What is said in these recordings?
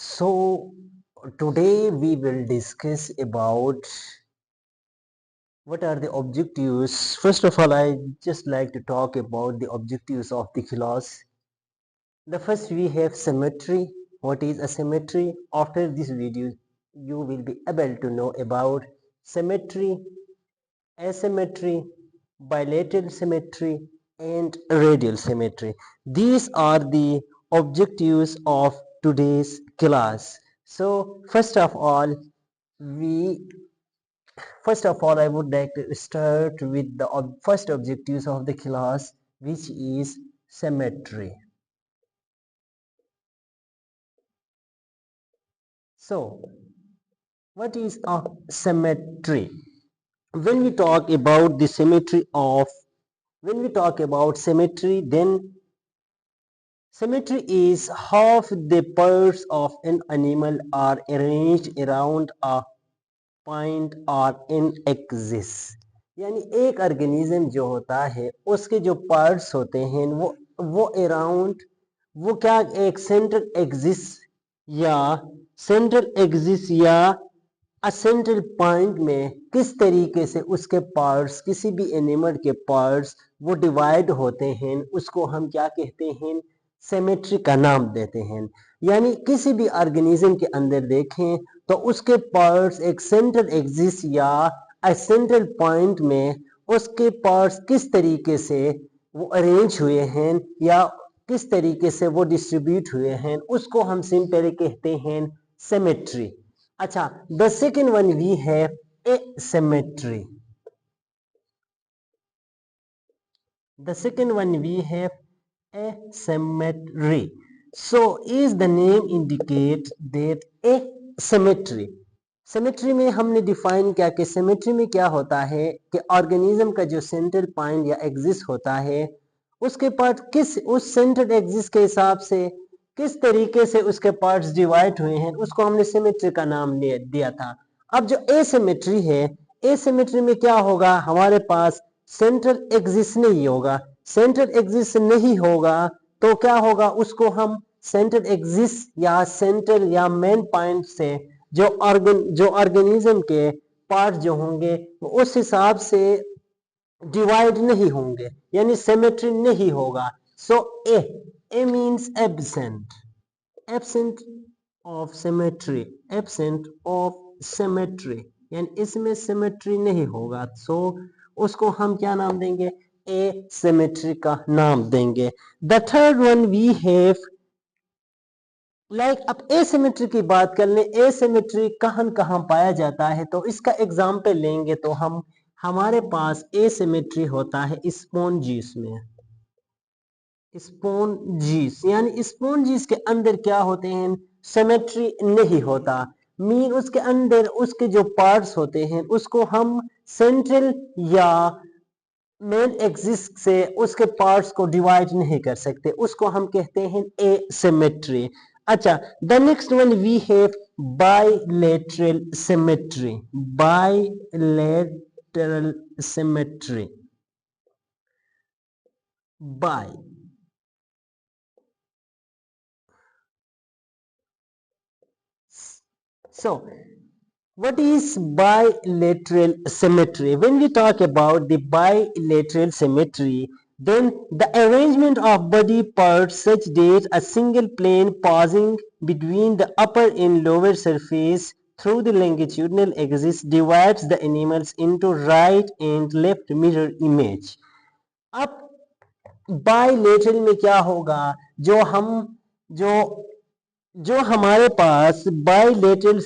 So today we will discuss about what are the objectives. First of all, I just like to talk about the objectives of the class. The first we have symmetry. What is a symmetry? After this video, you will be able to know about symmetry, asymmetry, bilateral symmetry, and radial symmetry. These are the objectives of today's class. So we first of all I would like to start with the first objectives of the class, which is symmetry. So what is a symmetry? When we talk about the symmetry of when we talk about symmetry, then symmetry is how the parts of an animal are arranged around a point or an axis. यानी एक organism जो होता है उसके जो parts होते हैं वो अराउंड वो क्या एक सेंट्रल एक्सिस या अ सेंट्रल पॉइंट में किस तरीके से उसके पार्ट्स किसी भी एनिमल के पार्ट्स वो डिवाइड होते हैं उसको हम क्या कहते हैं सिमेट्री का नाम देते हैं। यानी किसी भी ऑर्गेनिज्म के अंदर देखें तो उसके पार्ट्स एक सेंट्रल एक्सिस या अ सेंट्रल पॉइंट में उसके पार्ट्स किस तरीके से वो अरेंज हुए हैं या किस तरीके से वो डिस्ट्रीब्यूट हुए हैं उसको हम सिंपली कहते हैं सिमेट्री। अच्छा, the second one we have asymmetry. The second one we have asymmetry. So is the name indicate that asymmetry. Symmetry में हमने डिफाइन किया कि सिमेट्री में क्या होता है कि ऑर्गेनिज्म का जो सेंट्रल पॉइंट या एक्सिस होता है उसके पार्ट किस उस सेंट्रल एक्सिस के हिसाब से किस तरीके से उसके पार्ट्स डिवाइड हुए हैं उसको हमने सिमेट्री का नाम दिया था। अब जो एसिमेट्री है, एसिमेट्री में क्या होगा, हमारे पास सेंट्रल एक्सिस नहीं होगा। सेंट्रल एक्सिस नहीं होगा तो क्या होगा, उसको हम सेंट्रल एक्सिस या सेंट्रल या मेन पॉइंट से जो ऑर्गेनिज्म के पार्ट जो होंगे उस हिसाब से डिवाइड नहीं होंगे, यानी सिमेट्री नहीं होगा। So A means absent, absent of symmetry, absent of symmetry, यानी इसमें सिमेट्री नहीं होगा। सो उसको हम क्या नाम देंगे, ए सिमेट्री का नाम देंगे। The third one we have अब एसिमेट्री की बात कर लें, एसिमेट्री कहां कहां पाया जाता है तो इसका एग्जाम्पल लेंगे तो हमारे पास एसिमेट्री होता है स्पॉन्जीस में। स्पॉन्जीस यानी स्पॉन्जीस के अंदर क्या होते हैं, सिमेट्री नहीं होता। मीन उसके अंदर उसके जो पार्ट्स होते हैं उसको हम सेंट्रल या मेन एक्सिस से उसके पार्ट्स को डिवाइड नहीं कर सकते, उसको हम कहते हैं एसिमेट्री। अच्छा, the next one we have bilateral symmetry. Bilateral symmetry, by so what is bilateral symmetry? When we talk about the bilateral symmetry, then the arrangement of body parts such that a single plane passing between the upper and lower surface through the longitudinal axis divides the animals into right and left mirror image. अब bilateral में क्या होगा, जो जो हमारे पास bilateral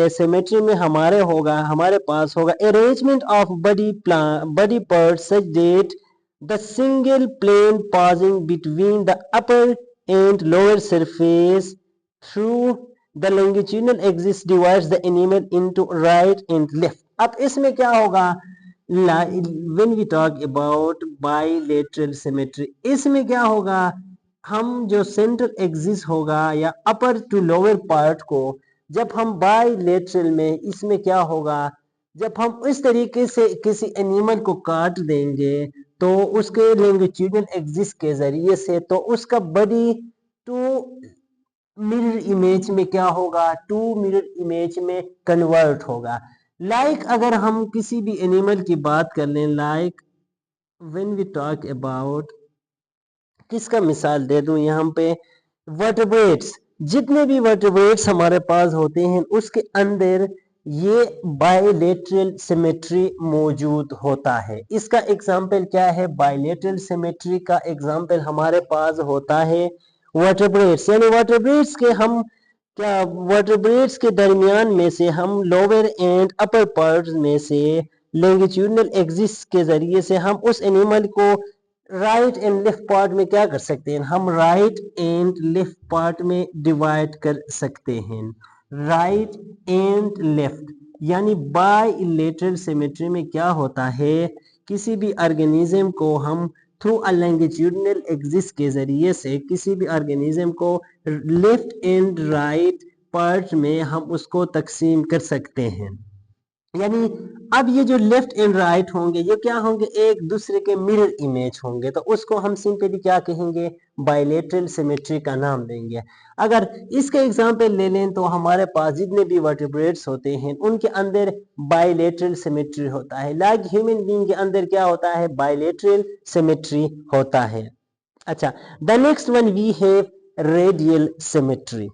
symmetry में हमारे पास होगा arrangement of body parts such that the single plane passing between the upper and lower surface through the longitudinal axis divides the animal into right and left. अब इसमें क्या होगा, when we talk about bilateral symmetry, इसमें क्या होगा, हम जो central axis होगा या अपर टू लोअर पार्ट को जब हम बाइलेटरल में, इसमें क्या होगा, जब हम इस तरीके से किसी एनिमल को काट देंगे तो उसके लॉन्गिट्यूडनल एक्सिस के जरिए से तो उसका बॉडी टू मिरर इमेज में क्या होगा, टू मिरर इमेज में कन्वर्ट होगा। लाइक अगर हम किसी भी एनिमल की बात कर लें, like when we talk about, किसका मिसाल दे दूं यहाँ पे, वर्टेब्रेट्स, जितने भी वर्टेब्रेट्स हमारे पास होते हैं उसके अंदर ये बायलेटरल सिमेट्री मौजूद होता है। इसका एग्जाम्पल क्या है, बायलेटरल सिमेट्री का एग्जाम्पल हमारे पास होता है वर्टेब्रेट्स, यानी वर्टेब्रेट्स के हम क्या, वर्टेब्रेट्स के दरमियान में से हम लोअर एंड अपर पार्ट्स में से लॉन्गिट्यूडिनल एक्सिस के जरिए से हम उस एनिमल को राइट एंड लेफ्ट पार्ट में क्या कर सकते हैं, हम राइट एंड लेफ्ट पार्ट में डिवाइड कर सकते हैं, राइट एंड लेफ्ट। यानी बायलेटरल सिमेट्री में क्या होता है, किसी भी ऑर्गेनिज्म को हम थ्रू अ लॉन्गिट्यूडिनल एक्सिस के जरिए से किसी भी ऑर्गेनिज्म को लेफ्ट एंड राइट पार्ट में हम उसको तकसीम कर सकते हैं। यानी अब ये जो लेफ्ट एंड राइट होंगे ये क्या होंगे, एक दूसरे के मिरर इमेज होंगे, तो उसको हम सिंपली क्या कहेंगे, बायलेटरल सिमेट्री का नाम देंगे। अगर इसके एग्जांपल ले लें तो हमारे पास जितने भी वर्टिब्रेट्स होते हैं उनके अंदर बायलेटरल सिमेट्री होता है, लाइक ह्यूमन बीइंग के अंदर क्या होता है, बायलेटरल सिमेट्री होता है। अच्छा, the next one we have radial symmetry.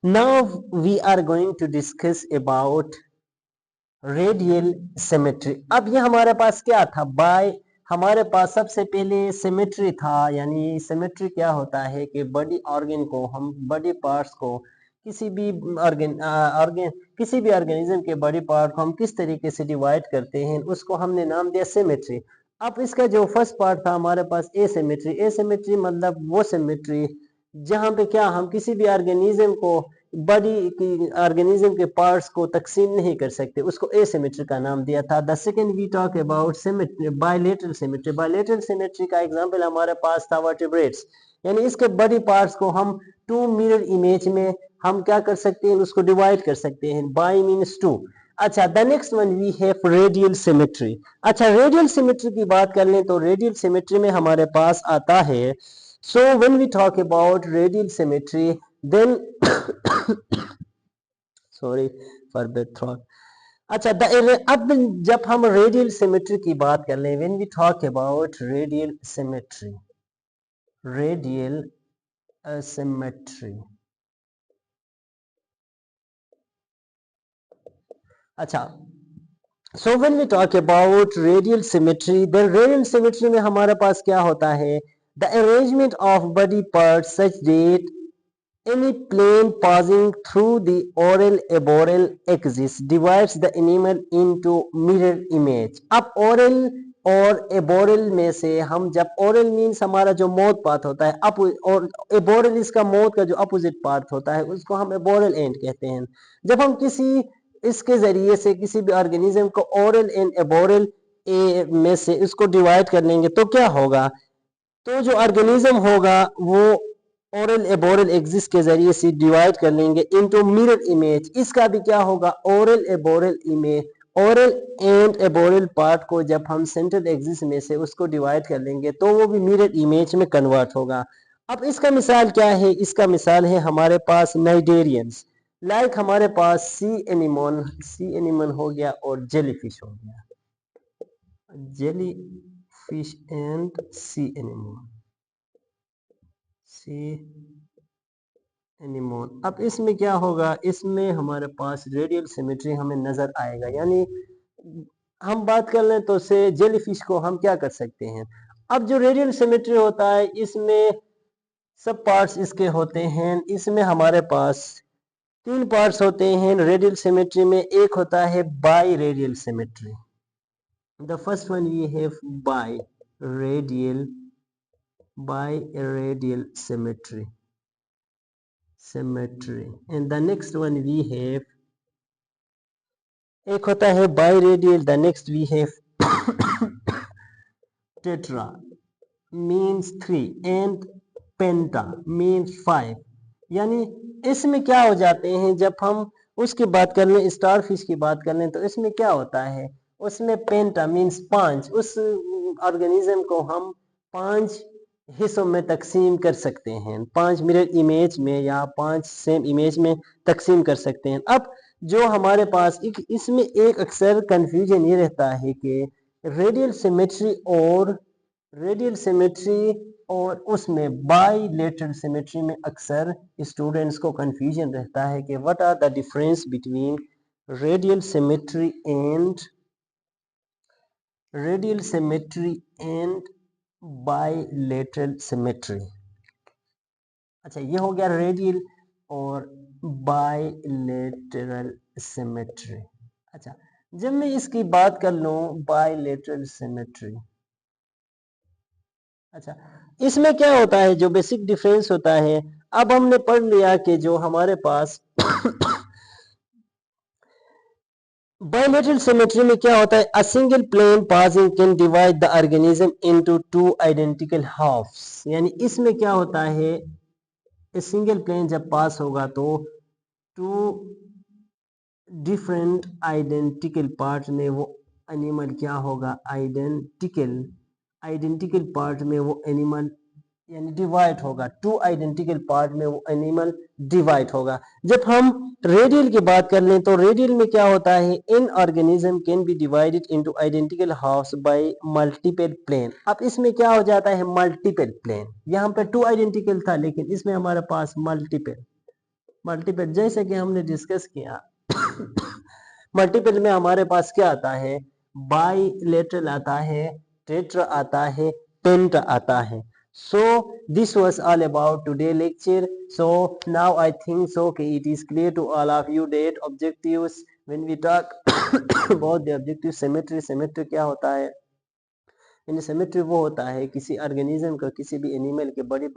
Now we are going to discuss about radial symmetry. अब ये हमारे पास क्या था, हमारे पास सबसे पहले सिमेट्री था, यानी सिमेट्री क्या होता है कि बॉडी ऑर्गन को हम, बॉडी पार्ट्स को, किसी भी किसी भी ऑर्गेनिज्म के बॉडी पार्ट को हम किस तरीके से डिवाइड करते हैं उसको हमने नाम दिया सिमेट्री। अब इसका जो फर्स्ट पार्ट था हमारे पास एसिमेट्री। एसिमेट्री मतलब वो सिमेट्री जहां पे क्या, हम किसी भी ऑर्गेनिज्म को, बॉडी की ऑर्गेनिज्म के पार्ट्स को तकसीम नहीं कर सकते, उसको एसिमेट्री का नाम दिया था। The second we talk about symmetry, bilateral symmetry. Bilateral symmetry का एग्जांपल हमारे पास था वर्टिब्रेट्स, यानी इसके बॉडी पार्ट्स को हम टू मिरर इमेज में हम क्या कर सकते हैं, उसको डिवाइड कर सकते हैं, बाय मींस टू। अच्छा, the next one we have radial symmetry. अच्छा, रेडियल सिमेट्री की बात कर लें तो रेडियल सिमेट्री में हमारे पास आता है, so when we talk about radial symmetry then sorry for bad throat। अच्छा, अब जब हम रेडियल सिमेट्री की बात कर लें, when we talk about radial symmetry, radial symmetry। अच्छा, so when we talk about radial symmetry, then radial symmetry में हमारे पास क्या होता है, the arrangement of body parts such that any plane passing through the oral aboral axis divides the animal into mirror image। अब oral और aboral में से हम, जब oral means हमारा जो mouth पार्ट होता है, और aboral इसका mouth का जो अपोजिट पार्ट होता है उसको हम aboral end कहते हैं। जब हम किसी इसके जरिए से किसी भी ऑर्गेनिज्म को ओरल एंड एबोरल में से इसको डिवाइड कर लेंगे तो क्या होगा, तो जो ऑर्गेनिज्म होगा वो ओरल एबोरल एक्सिस के जरिए से डिवाइड कर लेंगे इनटू मिरर इमेज। इसका भी क्या होगा, oral aboral image, oral and aboral part को जब हम सेंट्रल एक्सिस में से उसको डिवाइड कर लेंगे तो वो भी मिरर इमेज में कन्वर्ट होगा। अब इसका मिसाल क्या है, इसका मिसाल है हमारे पास नाइडेरियंस, लाइक हमारे पास सी एनिमन हो गया और जेलीफिश हो गया, jelly fish and C anemone. अब इसमें क्या होगा, इसमें हमारे पास रेडियल सिमेट्री हमें नजर आएगा, यानी हम बात कर लें तो से जेलीफिश को हम क्या कर सकते हैं। अब जो रेडियल सिमेट्री होता है इसमें सब पार्ट्स इसके होते हैं, इसमें हमारे पास तीन पार्ट्स होते हैं रेडियल सिमेट्री में। एक होता है biradial symmetry, the first one we have biradial symmetry, and the next one we have, एक होता है biradial, the next we have tetra means 3 and penta means 5। यानी इसमें क्या हो जाते हैं, जब हम उसकी बात कर लें, स्टार फिश की बात कर लें तो इसमें क्या होता है, उसमें पेंटा मीन्स 5, उस ऑर्गेनिज्म को हम 5 हिस्सों में तकसीम कर सकते हैं, 5 मिरर इमेज में या 5 सेम इमेज में तकसीम कर सकते हैं। अब जो हमारे पास इसमें एक अक्सर कंफ्यूजन ये रहता है कि रेडियल सिमेट्री और उसमें बाईलेटरल सिमेट्री में अक्सर स्टूडेंट्स को कंफ्यूजन रहता है कि what are the difference between radial symmetry and bilateral symmetry. अच्छा, ये हो गया रेडियल और बाईलेटरल सिमेट्री। अच्छा, जब मैं इसकी बात कर लूं बाईलेटरल सिमेट्री, अच्छा इसमें क्या होता है, जो बेसिक डिफरेंस होता है, अब हमने पढ़ लिया कि जो हमारे पास बायोमेट्रिक सिमेट्री में क्या होता है, a single plane passing can divide the organism into two identical halves. यानी इसमें क्या होता है, सिंगल प्लेन जब पास होगा तो टू डिफरेंट आइडेंटिकल पार्ट में वो एनिमल क्या होगा, आइडेंटिकल पार्ट में वो एनिमल यानी डिवाइड होगा, टू आइडेंटिकल पार्ट में वो एनिमल डिवाइड होगा। जब हम रेडियल की बात कर लें तो रेडियल में क्या होता है, इन organism can be divided into identical halves by multiple plane. अब इसमें क्या हो जाता है, मल्टीपल प्लेन, यहाँ पे टू आइडेंटिकल था लेकिन इसमें हमारे पास मल्टीपल जैसे कि हमने डिस्कस किया मल्टीपल में हमारे पास क्या आता है, बाईलेटरल आता है, टेट्रा आता है, पेंटा आता है। So this was all about today lecture. So now I think so it is clear to all of you that objectives, when we talk about the objective symmetry क्या होता है, यानी सिमेट्री वो होता है किसी ऑर्गेनिज्म का, किसी भी एनिमल के बॉडी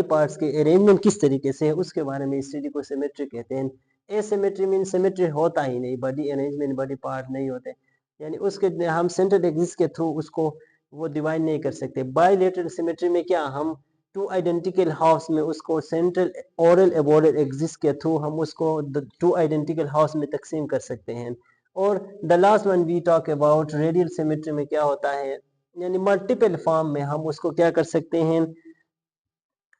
पार्ट्स के अरेंजमेंट किस तरीके से है उसके बारे में स्टडी को सिमेट्री कहते हैं। एसिमेट्री मीन सिमेट्री होता ही नहीं, बॉडी अरेंजमेंट बॉडी पार्ट नहीं होते, यानी उसके हम सेंट्रल एक्सिस के थ्रू उसको वो डिवाइड नहीं कर सकते। बाईलेटरल सिमेट्री में क्या, हम टू आइडेंटिकल हाफ्स में उसको सेंट्रल ओरल एबोरल एक्सिस के थ्रू हम उसको टू आइडेंटिकल हाफ्स में तकसीम कर सकते हैं। और the last one we talk about radial symmetry में क्या होता है, यानी मल्टीपल फॉर्म में हम उसको क्या कर सकते हैं,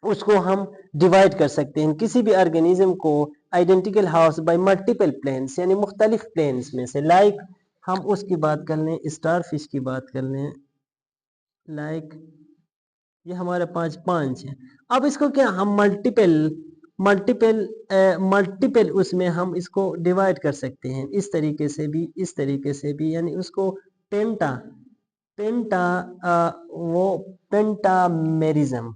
उसको हम डिवाइड कर सकते हैं किसी भी ऑर्गेनिज्म को identical halves by multiple planes, यानी मुख्तलिफ प्लेन्स में से। लाइक हम उसकी बात कर लें, स्टार फिश की बात कर लें, लाइक ये हमारे पांच है। अब इसको क्या हम मल्टीपल उसमें हम इसको डिवाइड कर सकते हैं, इस तरीके से भी यानी उसको पेंटा पेंटा वो पेंटामेरिज्म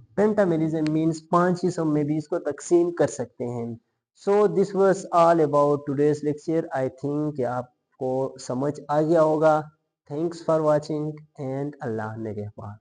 मीन्स 5 हिस्सों में भी इसको तकसीम कर सकते हैं। So this was all about today's lecture. I think कि आपको समझ आ गया होगा। थैंक्स फॉर वाचिंग एंड अल्लाह निगहबान।